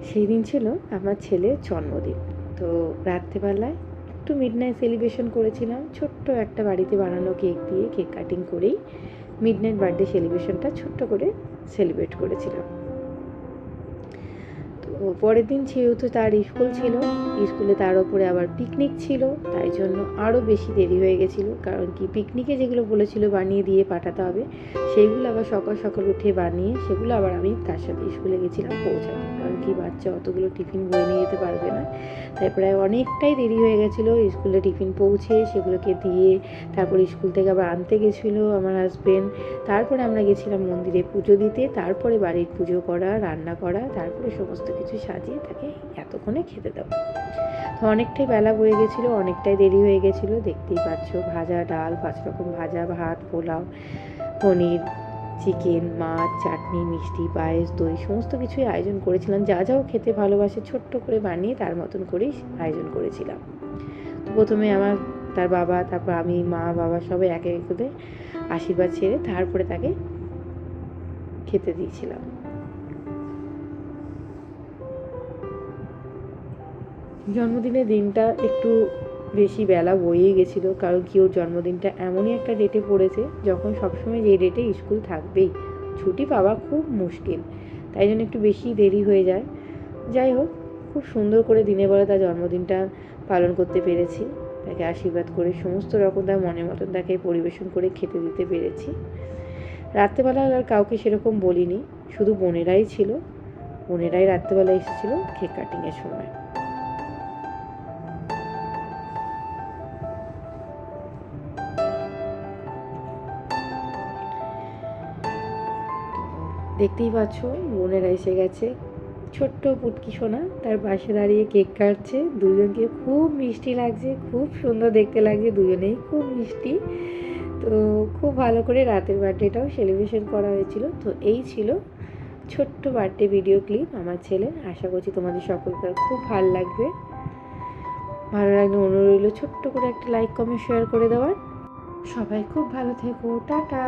সেই দিন ছিল আমার ছেলের জন্মদিন। তো রাত্রেবেলায় একটু মিডনাইট সেলিব্রেশন করেছিলাম, ছোট্ট একটা বাড়িতে বানানো কেক দিয়ে, কেক কাটিং করেই মিডনাইট বার্থডে সেলিব্রেশনটা ছোট্ট করে সেলিব্রেট করেছিলাম। তো পরের দিন যেহেতু তার স্কুল ছিল, স্কুলে তার ওপরে আবার পিকনিক ছিল, তাই জন্য আরও বেশি দেরি হয়ে গেছিলো। কারণ কি, পিকনিকে যেগুলো বলেছিল বানিয়ে দিয়ে পাঠাতে হবে, সেইগুলো আবার সকাল সকাল উঠে বানিয়ে সেগুলো আবার আমি তার সাথে স্কুলে গেছিলাম পৌঁছাতে। কারণ কি, বাচ্চা অতগুলো টিফিন বয়ে নিয়ে যেতে পারবে না, তাই প্রায় অনেকটাই দেরি হয়ে গেছিলো। স্কুলে টিফিন পৌঁছে সেগুলোকে দিয়ে তারপর স্কুল থেকে আবার আনতে গেছিলো আমার হাজব্যান্ড। তারপরে আমরা গেছিলাম মন্দিরে পুজো দিতে, তারপরে বাড়ির পুজো করা, রান্না করা, তারপরে সমস্ত কিছু সাজিয়ে তাকে এতক্ষণে খেতে দেবো। তো অনেকটাই বেলা বয়ে গেছিলো, অনেকটাই দেরি হয়ে গেছিলো। দেখতেই পাচ্ছ, ভাজা, ডাল, 5 রকম ভাজা, ভাত, পোলাও, পনির, চিকেন, মাছ, চাটনি, মিষ্টি, পায়েস, দই সমস্ত কিছুই আয়োজন করেছিলাম। যা যাও খেতে ভালোবাসে ছোট্ট করে বানিয়ে তার মতন করেই আয়োজন করেছিলাম। তো প্রথমে তার বাবা, তারপর আমি, মা, বাবা সবাই একে একে করে আশীর্বাদ ছেড়ে তারপরে তাকে খেতে দিয়েছিলাম। জন্মদিনের দিনটা একটু বেশি বেলা বয়েই গেছিলো। কারণ কি, ওর জন্মদিনটা এমনই একটা ডেটে পড়েছে যখন সবসময় যেই ডেটে স্কুল থাকবেই, ছুটি পাওয়া খুব মুশকিল, তাই জন্য একটু বেশি দেরি হয়ে যায়। যাই হোক, খুব সুন্দর করে দিনের বেলা তার জন্মদিনটা পালন করতে পেরেছি। তাকে আশীর্বাদ করে সমস্ত রকম তার মনের মতন তাকে পরিবেশন করে খেতে দিতে পেরেছি। রাত্রেবেলা আর কাউকে সেরকম বলিনি, শুধু বোনেরাই ছিল। বোনেরাই রাত্রেবেলা এসেছিলো কেক কাটিংয়ের সময়। দেখতেই পাচ্ছ, বোনেরা এসে গেছে। ছোট্ট পুটকি সোনা তার পাশে দাঁড়িয়ে কেক কাটছে। দুজনকে খুব মিষ্টি লাগছে, খুব সুন্দর দেখতে লাগছে, দুজনেই খুব মিষ্টি। তো খুব ভালো করে রাতের বার্থডেটাও সেলিব্রেশন করা হয়েছিল। তো এই ছিল ছোট্ট বার্থডে ভিডিও ক্লিপ আমার ছেলে। আশা করছি তোমাদের সকলকার খুব ভালো লাগবে। ভালো লাগলে অনুরোধ রইল ছোট্ট করে একটা লাইক, কমেন্ট, শেয়ার করে দেওয়ার। সবাই খুব ভালো থেকো, টাটা।